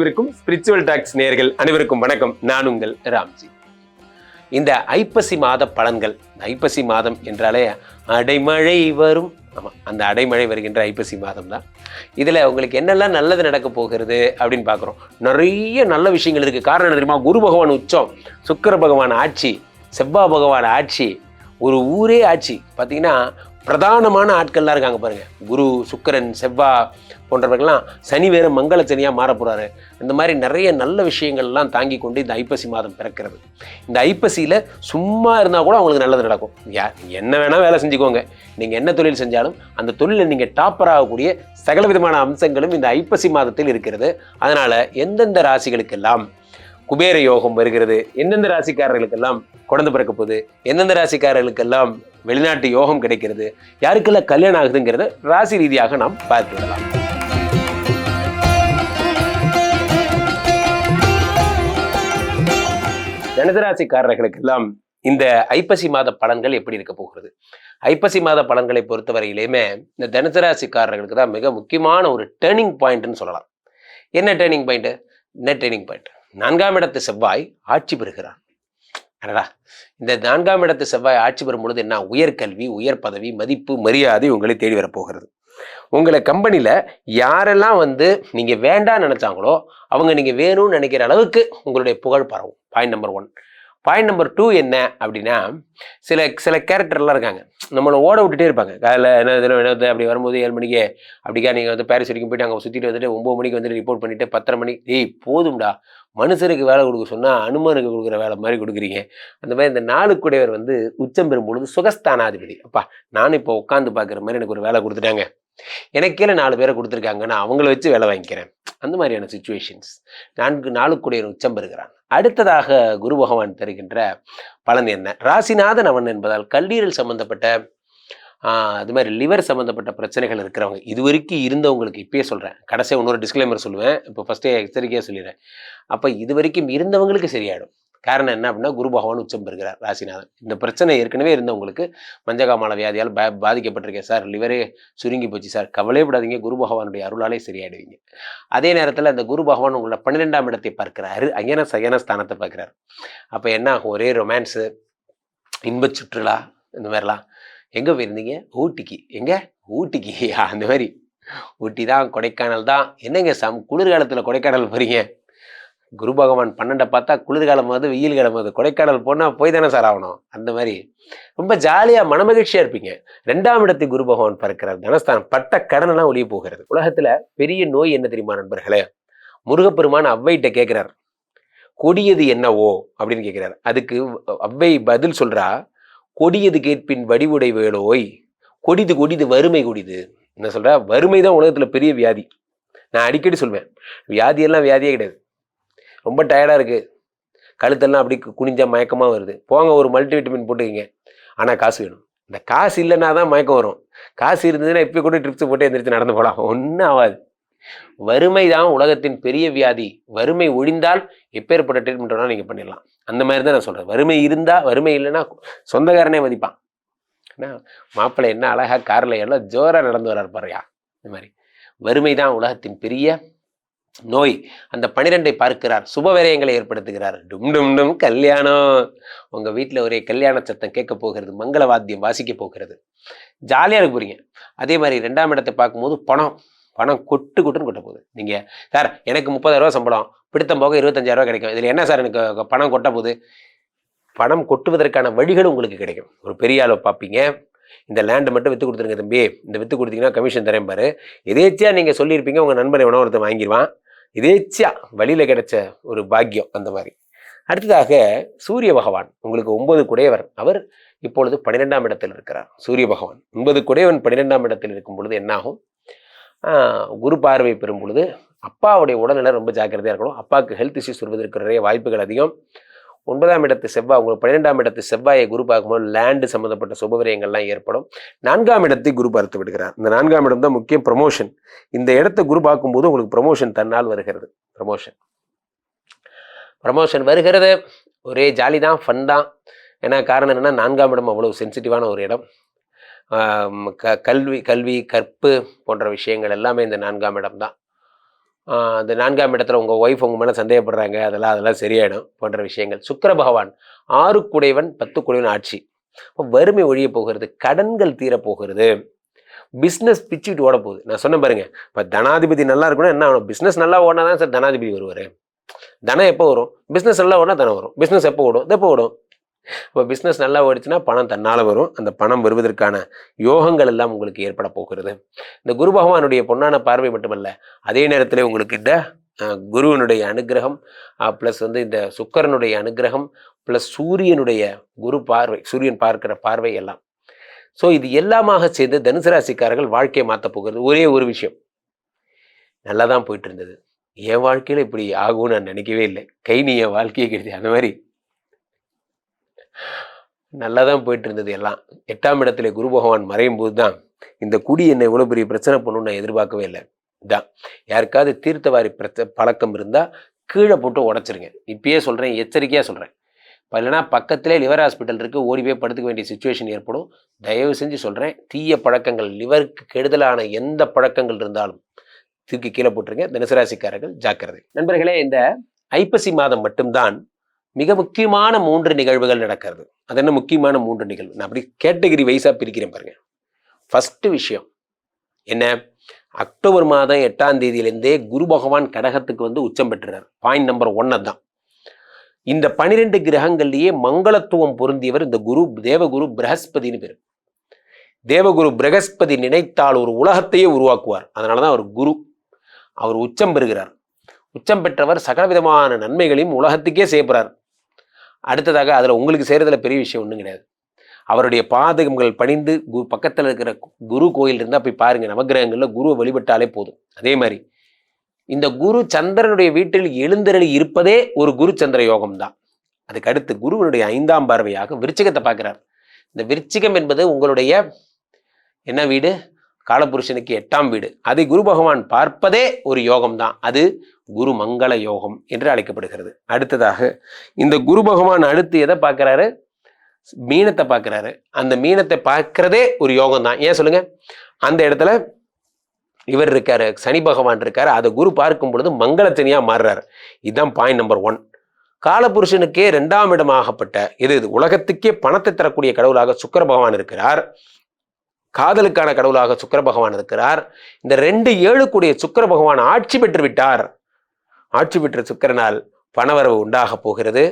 செய்யவிருக்கும் spiritual tax நேயர்கள் அனைவருக்கும் வணக்கம். நான் உங்கள் ராம்ஜி. இந்த ஐப்பசி மாத பலன்கள், ஐப்பசி மாதம் என்றாலே அடைமழை வரும். ஆமாம், அந்த அடைமழை வருகின்ற ஐப்பசி மாதம் தான். இதில் உங்களுக்கு என்னெல்லாம் நல்லது நடக்க போகிறது அப்படின்னு பார்க்குறோம். நிறைய நல்ல விஷயங்கள் இருக்குது. காரணம் என்ன தெரியுமா? குரு பகவான் உச்சம், சுக்கிர பகவான் ஆட்சி, செவ்வாய் பகவான் ஆட்சி, ஒரு ஊரே ஆட்சி. பார்த்தீங்கன்னா பிரதானமான ஆட்கள்லாம் இருக்காங்க பாருங்க. குரு, சுக்கிரன், செவ்வாய் போன்றவர்கள்லாம் சனி வேறு மங்கள சனியாக மாற போகிறாரு. இந்த மாதிரி நிறைய நல்ல விஷயங்கள்லாம் தாங்கி கொண்டு இந்த ஐப்பசி மாதம் பிறக்கிறது. இந்த ஐப்பசியில் சும்மா இருந்தால் கூட அவங்களுக்கு நல்லது நடக்கும். என்ன வேணால் வேலை செஞ்சுக்கோங்க. நீங்கள் என்ன தொழில் செஞ்சாலும் அந்த தொழிலில் நீங்கள் டாப்பர் ஆகக்கூடிய சகல விதமான அம்சங்களும் இந்த ஐப்பசி மாதத்தில் இருக்கிறது. அதனால் எந்தெந்த ராசிகளுக்கெல்லாம் குபேர யோகம் வருகிறது, எந்தெந்த ராசிக்காரர்களுக்கெல்லாம் குழந்தை பிறக்க போகுது, எந்தெந்த ராசிக்காரர்களுக்கெல்லாம் வெளிநாட்டு யோகம் கிடைக்கிறது, யாருக்கெல்லாம் கல்யாணம் ஆகுதுங்கிறத ராசி ரீதியாக நாம் பார்த்து விடலாம். தனுசராசிக்காரர்களுக்கெல்லாம் இந்த ஐப்பசி மாத பலன்கள் எப்படி இருக்க போகிறது? ஐப்பசி மாத பலன்களை பொறுத்தவரையிலுமே இந்த தனுசராசிக்காரர்களுக்கு தான் மிக முக்கியமான ஒரு டேர்னிங் பாயிண்ட்னு சொல்லலாம். என்ன டேர்னிங் பாயிண்ட்? என்ன டேர்னிங் பாயிண்ட்? 4ஆம் இடத்து செவ்வாய் ஆட்சி பெறுகிறார். அடடா, இந்த 4ஆம் இடத்து செவ்வாய் ஆட்சி பெறும் பொழுது என்ன? உயர்கல்வி, உயர் பதவி, மதிப்பு, மரியாதை உங்களை தேடி வரப்போகிறது. உங்களை கம்பெனியில் யாரெல்லாம் நீங்கள் வேண்டாம் நினைச்சாங்களோ அவங்க நீங்கள் வேணும்னு நினைக்கிற அளவுக்கு உங்களுடைய புகழ் பரவும். Point number 1. பாயிண்ட் நம்பர் 2 என்ன அப்படின்னா, சில கேரக்டர்லாம் இருக்காங்க, நம்மளை ஓட விட்டுட்டே இருப்பாங்க. காலையில் என்ன அப்படி வரும்போது 7 மணிக்கு அப்படிக்கா நீங்கள் பாரிஸ் வரைக்கும் போயிட்டு அங்கே சுற்றிட்டு வந்துட்டு 9 மணிக்கு ரிப்போர்ட் பண்ணிவிட்டு 10:30 மணிக்கு போதும்டா, மனுஷனுக்கு வேலை கொடுக்க சொன்னால் அனுமனுக்கு கொடுக்குற வேலை மாதிரி கொடுக்குறீங்க. அந்த மாதிரி இந்த நாளுக்குடையவர் உச்சம் பெறும் பொழுது சுகஸ்தானாதிபதி. அப்பா, நானும் இப்போ உட்காந்து பார்க்குற மாதிரி எனக்கு ஒரு வேலை கொடுத்துட்டாங்க, எனக்கு கீழே 4 பேரை கொடுத்துருக்காங்க, நான் அவங்கள வச்சு வேலை வாங்கிக்கிறேன். அந்த மாதிரியான சுச்சுவேஷன்ஸ். 4 நாளுக்குடையவர் உச்சம் பெறுகிறான். அடுத்ததாக குரு பகவான் தருகின்ற பலன் என்ன? ராசிநாதன் அவன் என்பதால் கல்லீரல் சம்பந்தப்பட்ட அது மாதிரி லிவர் சம்மந்தப்பட்ட பிரச்சனைகள் இருக்கிறவங்க, இது வரைக்கும் இருந்தவங்களுக்கு இப்பயே சொல்கிறேன், கடைசியாக இன்னொரு டிஸ்க்ளைமர் சொல்லுவேன், இப்போ ஃபஸ்ட்டே எச்சரிக்கையாக சொல்லிடுறேன். அப்போ இது வரைக்கும் இருந்தவங்களுக்கு சரியாயிடும். காரணம் என்ன அப்படின்னா, குரு பகவான் உச்சம் பெறுகிறார் ராசிநாதன். இந்த பிரச்சனை ஏற்கனவே இருந்தவங்களுக்கு, மஞ்சகாமால வியாதியால் பாதிக்கப்பட்டிருக்கேன் சார், லிவரே சுருங்கி போச்சு சார், கவலைப்படாதீங்க, குரு பகவானுடைய அருளாலே சரியாயிடுவீங்க. அதே நேரத்தில் அந்த குரு பகவான் உங்களோட 12ஆம் இடத்தை பார்க்கிறாரு, அங்கேன சயன ஸ்தானத்தை பார்க்குறாரு. அப்போ என்ன ஆகும்? ஒரே ரொமான்ஸு, இன்ப சுற்றுலா, இந்த மாதிரிலாம். எங்கே போயிருந்தீங்க? ஊட்டிக்கு. எங்கே? ஊட்டிக்கு. அந்த மாதிரி ஊட்டி தான், கொடைக்கானல் தான். என்னங்க குளிர்காலத்தில் கொடைக்கானல் போகிறீங்க? குரு பகவான் 12 பார்த்தா குளிர்காலம் வெயில் காலம் கொடைக்கானல் போனால் போய் தானே சார் ஆகணும். அந்த மாதிரி ரொம்ப ஜாலியாக மனமகிழ்ச்சியாக இருப்பீங்க. 2ஆம் இடத்தை குரு பகவான் பார்க்கிறார், தனஸ்தானம். பட்ட கடனெல்லாம் ஒளிய போகிறது. உலகத்தில் பெரிய நோய் என்ன தெரியுமா நண்பர்களே? முருகப்பெருமான் அவ்வைகிட்ட கேட்குறார், கொடியது என்னவோ அப்படின்னு கேட்குறாரு. அதுக்கு அவ்வை பதில் சொல்கிறா, கொடியது கேட்பின் வடிவுடை வேலோய், கொடிது கொடிது வறுமை கொடிது. என்ன சொல்கிறா? வறுமை தான் உலகத்தில் பெரிய வியாதி. நான் அடிக்கடி சொல்வேன், வியாதியெல்லாம் வியாதியே கிடையாது. ரொம்ப டயர்டாக இருக்குது, கழுத்தெல்லாம் அப்படி குனிஞ்சா மயக்கமாக வருது, போங்க ஒரு மல்டிவிட்டமின் போட்டுக்கிங்க. ஆனால் காசு வேணும். இந்த காசு இல்லைன்னா தான் மயக்கம் வரும். காசு இருந்ததுன்னா இப்போ கூட ட்ரிப்ஸ் போட்டு எந்திரிச்சு நடந்து போகலாம், ஒன்றும் ஆகாது. வறுமை தான் உலகத்தின் பெரிய வியாதி. வறுமை ஒழிந்தால் எப்பேற்பட்ட ட்ரீட்மெண்ட் வேணாலும் நீங்கள் பண்ணிடலாம். அந்த மாதிரி தான் நான் சொல்கிறேன். வறுமை இருந்தால், வறுமை இல்லைன்னா சொந்தக்காரனே மதிப்பான். ஏன்னா மாப்பிள்ளை என்ன அழகாக காரில் எல்லாம் ஜோராக நடந்து வர்றார் பாருயா. இந்த மாதிரி வறுமை தான் உலகத்தின் பெரிய நோய். அந்த 12ஐ பார்க்கிறார், சுப விரயங்களை ஏற்படுத்துகிறார். டும் டும் டும் கல்யாணம். உங்கள் வீட்டில் ஒரே கல்யாண சத்தம் கேட்க போகிறது, மங்கள வாத்தியம் வாசிக்க போகிறது, ஜாலியாக இருக்க போகிறீங்க. அதே மாதிரி 2ஆம் இடத்தை பார்க்கும்போது பணம் கொட்டுன்னு கொட்ட போகுது. நீங்கள் சார் எனக்கு 30,000 சம்பளம், பிடித்தம் போக 25,000 கிடைக்கும், இதில் என்ன சார் எனக்கு பணம் கொட்ட போகுது? பணம் கொட்டுவதற்கான வழிகள் உங்களுக்கு கிடைக்கும். ஒரு பெரிய ஆளை பார்ப்பீங்க, இந்த லேண்டை மட்டும் விற்று கொடுத்துருங்க தம்பி, இந்த விற்று கொடுத்தீங்கன்னா கமிஷன் தரேன் பாரு. எதேச்சியாக நீங்கள் சொல்லியிருப்பீங்க, உங்கள் நண்பனை எவனோ ஒருத்தர் வாங்கிடுவான். எதேச்சியாக வழியில் கிடைச்ச ஒரு பாக்கியம். அந்த மாதிரி. அடுத்ததாக சூரிய பகவான் உங்களுக்கு 9 குடையவர். அவர் இப்பொழுது 12ஆம் இடத்தில் இருக்கிறார். சூரிய பகவான் 9 குடையவன் 12ஆம் இடத்தில் இருக்கும் பொழுது என்னாகும்? குரு பார்வை பெறும் பொழுது அப்பாவுடைய உடல்நிலை ரொம்ப ஜாக்கிரதையாக இருக்கணும். அப்பாவுக்கு ஹெல்த் இஷ்யூஸ் வருவதற்கு நிறைய வாய்ப்புகள் அதிகம். 9ஆம் இடத்து செவ்வாய், உங்களுக்கு 12ஆம் இடத்து செவ்வாயை குரு பார்க்கும்போது லேண்டு சம்மந்தப்பட்ட சுபவிரயங்கள்லாம் ஏற்படும். 4ஆம் இடத்தை குரு பார்த்து விடுகிறார். இந்த 4ஆம் இடம் தான் முக்கியம், ப்ரமோஷன். இந்த இடத்தை குரு பார்க்கும்போது உங்களுக்கு ப்ரமோஷன் தன்னால் வருகிறது. ப்ரமோஷன் வருகிறது. ஒரே ஜாலி தான், ஃபன் தான். ஏன்னா காரணம் என்னென்னா 4ஆம் இடம் அவ்வளோ சென்சிட்டிவான ஒரு இடம். கல்வி கற்பு போன்ற விஷயங்கள் எல்லாமே இந்த 4ஆம் இடம் தான். அந்த 4ஆம் இடத்துல உங்கள் ஒய்ஃப் உங்கள் மேலே சந்தேகப்படுறாங்க, அதெல்லாம் சரியாயிடும் போன்ற விஷயங்கள். சுக்கிர பகவான் 6 குடைவன் 10 குடைவன் ஆட்சி. இப்போ வறுமை ஒழிய போகிறது, கடன்கள் தீரப்போகிறது, பிஸ்னஸ் பிச்சுட்டு ஓட போகுது. நான் சொன்ன பாருங்க, இப்போ தனாதிபதி நல்லா இருக்கணும், என்ன ஆகணும்? பிஸ்னஸ் நல்லா ஓடினா தான் சார் தனாதிபதி வருவார். தனம் எப்போ வரும்? பிஸ்னஸ் நல்லா ஓடினா தனம் வரும். பிஸ்னஸ் எப்போ ஓடும்? இது எப்போ ஓடும்? இப்போ பிஸ்னஸ் நல்லா ஓடிச்சுன்னா பணம் தன்னால் வரும். அந்த பணம் வருவதற்கான யோகங்கள் எல்லாம் உங்களுக்கு ஏற்பட போகிறது. இந்த குரு பகவானுடைய பொன்னான பார்வை மட்டுமல்ல, அதே நேரத்தில் உங்களுக்கு இந்த குருவனுடைய அனுகிரகம் ப்ளஸ் இந்த சுக்கரனுடைய அனுகிரகம் ப்ளஸ் சூரியனுடைய குரு பார்வை, சூரியன் பார்க்கிற பார்வை எல்லாம். ஸோ இது எல்லாமாக சேர்ந்து தனுசு ராசிக்காரர்கள் வாழ்க்கையை மாற்ற போகிறது. ஒரே ஒரு விஷயம், நல்லா தான் போயிட்டு இருந்தது, என் வாழ்க்கையில் இப்படி ஆகும்னு நான் நினைக்கவே இல்லை, கை நீ என் வாழ்க்கையை கிடையாது. அந்த மாதிரி நல்லா தான் போயிட்டு இருந்தது எல்லாம். 8ஆம் இடத்துல குரு பகவான் மறையும் போது தான் இந்த குடி என்னை இவ்வளோ பெரிய பிரச்சனை பண்ணணும்னு நான் எதிர்பார்க்கவே இல்லை. இதான் யாருக்காவது தீர்த்தவாரி பழக்கம் இருந்தால் கீழே போட்டு உடச்சிருங்க. இப்பயே சொல்கிறேன், எச்சரிக்கையாக சொல்கிறேன். இல்லைனா பக்கத்திலே லிவர் ஹாஸ்பிட்டல் இருக்குது, ஓடி போய் படுத்துக்க வேண்டிய சுச்சுவேஷன் ஏற்படும். தயவு செஞ்சு சொல்கிறேன், தீய பழக்கங்கள், லிவருக்கு கெடுதலான எந்த பழக்கங்கள் இருந்தாலும் தூக்கி கீழே போட்டுருங்க. தனுசு ராசிக்காரர்கள் ஜாக்கிரதை. நண்பர்களே, இந்த ஐப்பசி மாதம் மட்டும்தான் மிக முக்கியமான 3 நிகழ்வுகள் நடக்கிறது. அது என்ன முக்கியமான 3 நிகழ்வு? நான் அப்படி கேட்டகரி வைஸாக பிரிக்கிறேன் பாருங்க. ஃபர்ஸ்ட் விஷயம் என்ன? அக்டோபர் மாதம் 8ஆம் தேதியிலேருந்தே குரு பகவான் கடகத்துக்கு உச்சம் பெற்றுறார். பாயிண்ட் நம்பர் 1 தான். இந்த 12 கிரகங்கள்லேயே மங்களத்துவம் பொருந்தியவர் இந்த குரு, தேவகுரு பிரகஸ்பதினு பேர். தேவகுரு பிரகஸ்பதி நினைத்தால் ஒரு உலகத்தையே உருவாக்குவார். அதனாலதான் அவர் குரு. அவர் உச்சம் பெறுகிறார். உச்சம் பெற்றவர் சகலவிதமான நன்மைகளையும் உலகத்துக்கே செய்யப்படுறார். அடுத்ததாக அதில் உங்களுக்கு செய்கிறதுல பெரிய விஷயம் ஒன்றும் கிடையாது. அவருடைய பாதகங்கள் பணிந்து பக்கத்தில் இருக்கிற குரு கோயில் இருந்தால் போய் பாருங்க, நவகிரகங்களில் குருவை வழிபட்டாலே போதும். அதே மாதிரி இந்த குரு சந்திரனுடைய வீட்டில் எழுந்தருளி இருப்பதே ஒரு குரு சந்திர யோகம் தான். அதுக்கு அடுத்து குருவனுடைய 5ஆம் பார்வையாக விருச்சிகத்தை பார்க்கிறார். இந்த விருச்சிகம் என்பது உங்களுடைய என்ன வீடு? காலபுருஷனுக்கு 8ஆம் வீடு. அதை குரு பகவான் பார்ப்பதே ஒரு யோகம் தான். அது குரு மங்கள யோகம் என்று அழைக்கப்படுகிறது. அடுத்ததாக இந்த குரு பகவான் அடுத்து எதை பார்க்கிறாரு? மீனத்தை பார்க்கிறாரு. அந்த மீனத்தை பார்க்கிறதே ஒரு யோகம் தான். ஏன் சொல்லுங்க? அந்த இடத்துல இவர் இருக்காரு, சனி பகவான் இருக்காரு. அதை குரு பார்க்கும் பொழுது மங்களச்சனியா மாறுறாரு. இதுதான் பாயிண்ட் நம்பர் 1. காலபுருஷனுக்கே 2ஆம் இடமாகப்பட்ட இது உலகத்துக்கே பணத்தை தரக்கூடிய கடவுளாக சுக்கிர பகவான் இருக்கிறார். காதலுக்கான கடவுளாக சுக்கிர பகவான் இருக்கிறார். இந்த 2 கூடிய சுக்கிர பகவான் ஆட்சி பெற்று விட்டார். ஆட்சி பெற்ற சுக்கிரனால் பணவரவு உண்டாக போகிறது.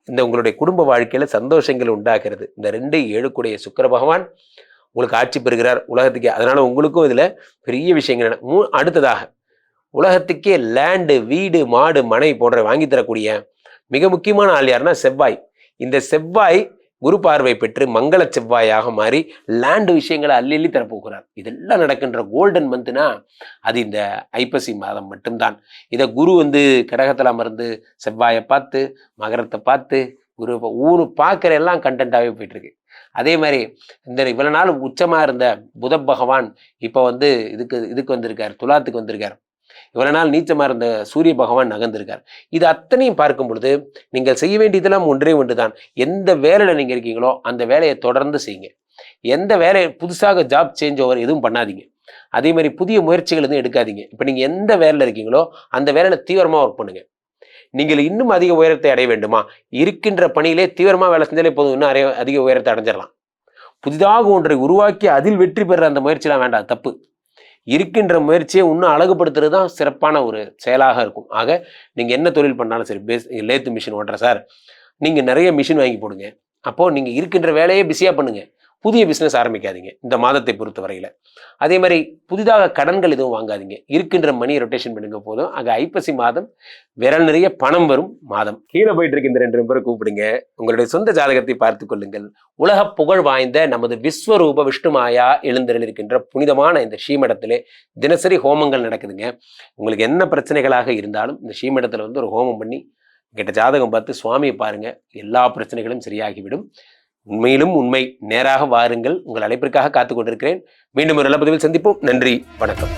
இந்த உங்களுடைய குடும்ப வாழ்க்கையில சந்தோஷங்கள் உண்டாகிறது. இந்த 2 கூடிய சுக்கிர பகவான் உங்களுக்கு ஆட்சி பெறுகிறார் உலகத்துக்கே. அதனால உங்களுக்கும் இதுல பெரிய விஷயங்கள். அடுத்ததாக உலகத்துக்கே லேண்டு, வீடு, மாடு, மனை போன்ற வாங்கி தரக்கூடிய மிக முக்கியமான ஆள் யாருன்னா செவ்வாய். இந்த செவ்வாய் குரு பார்வை பெற்று மங்கள செவ்வாயாக மாறி லேண்டு விஷயங்களை அள்ளி தரப்போகிறார். இதெல்லாம் நடக்கின்ற கோல்டன் மந்த்னா அது இந்த ஐப்பசி மாதம் மட்டும்தான். இதை குரு கடகத்தில் அமர்ந்து செவ்வாயை பார்த்து மகரத்தை பார்த்து குரு ஊரு பார்க்குற எல்லாம் கண்டென்ட்டாகவே போயிட்டு இருக்கு. அதே மாதிரி இந்த இவ்வளவு நாள் உச்சமா இருந்த புத பகவான் இப்போ இதுக்கு வந்திருக்கார், துலாத்துக்கு வந்திருக்கார். இவ்வளவு நாள் நீச்சமா இருந்த சூரிய பகவான் நகர்ந்திருக்கார். இது அத்தனையும் பார்க்கும் பொழுது நீங்கள் செய்ய வேண்டியதெல்லாம் ஒன்றே ஒன்றுதான். எந்த வேலையில நீங்க இருக்கீங்களோ அந்த வேலையை தொடர்ந்து செய்யுங்க. எந்த வேலையை புதுசாக ஜாப் சேஞ்ச் ஓவர் எதுவும் பண்ணாதீங்க. அதே மாதிரி புதிய முயற்சிகள் எதுவும் எடுக்காதீங்க. இப்போ நீங்க எந்த வேலையில இருக்கீங்களோ அந்த வேலையில தீவிரமா ஒர்க் பண்ணுங்க. நீங்கள் இன்னும் அதிக உயரத்தை அடைய வேண்டுமா? இருக்கின்ற பணியிலே தீவிரமா வேலை செஞ்சாலே போதும், இன்னும் அதிக உயரத்தை அடைஞ்சிடலாம். புதிதாக ஒன்றை உருவாக்கி அதில் வெற்றி பெற அந்த முயற்சியெல்லாம் வேண்டாம், தப்பு. இருக்கின்ற முயற்சியை இன்னும் அழகுபடுத்துறது தான் சிறப்பான ஒரு செயலாக இருக்கும். ஆக நீங்க என்ன தொழில் பண்ணாலும் சரி, லேத்து மிஷின் ஓட்டுற சார், நீங்க நிறைய மிஷின் வாங்கி போடுங்க. அப்போ நீங்க இருக்கின்ற வேலையே பிஸியா பண்ணுங்க. புதிய பிசினஸ் ஆரம்பிக்காதீங்க இந்த மாதத்தை பொறுத்த வரையில. அதே மாதிரி புதிதாக கடன்கள் எதுவும் வாங்காதீங்க. இருக்கின்ற மணி ரொட்டேஷன் பண்ணுங்க போதும். ஆக ஐப்பசி மாதம் விரல் நிறைய பணம் வரும் மாதம். கீழே போயிட்டு இருக்க இந்த 2 நம்பரை கூப்பிடுங்க. உங்களுடைய சொந்த ஜாதகத்தை பார்த்து கொள்ளுங்கள். உலக புகழ் வாய்ந்த நமது விஸ்வரூப விஷ்ணுமாயா எழுந்தருளிருக்கின்ற புனிதமான இந்த ஸ்ரீமடத்திலே தினசரி ஹோமங்கள் நடக்குதுங்க. உங்களுக்கு என்ன பிரச்சனைகளாக இருந்தாலும் இந்த ஸ்ரீமடத்துல ஒரு ஹோமம் பண்ணி கிட்ட ஜாதகம் பார்த்து சுவாமியை பாருங்க, எல்லா பிரச்சனைகளும் சரியாகிவிடும். உண்மையிலும் உண்மை, நேராக வாருங்கள். உங்கள் அழைப்பிற்காக காத்துக் கொண்டிருக்கிறேன். மீண்டும் ஒரு நல்ல பதிவில் சந்திப்போம். நன்றி, வணக்கம்.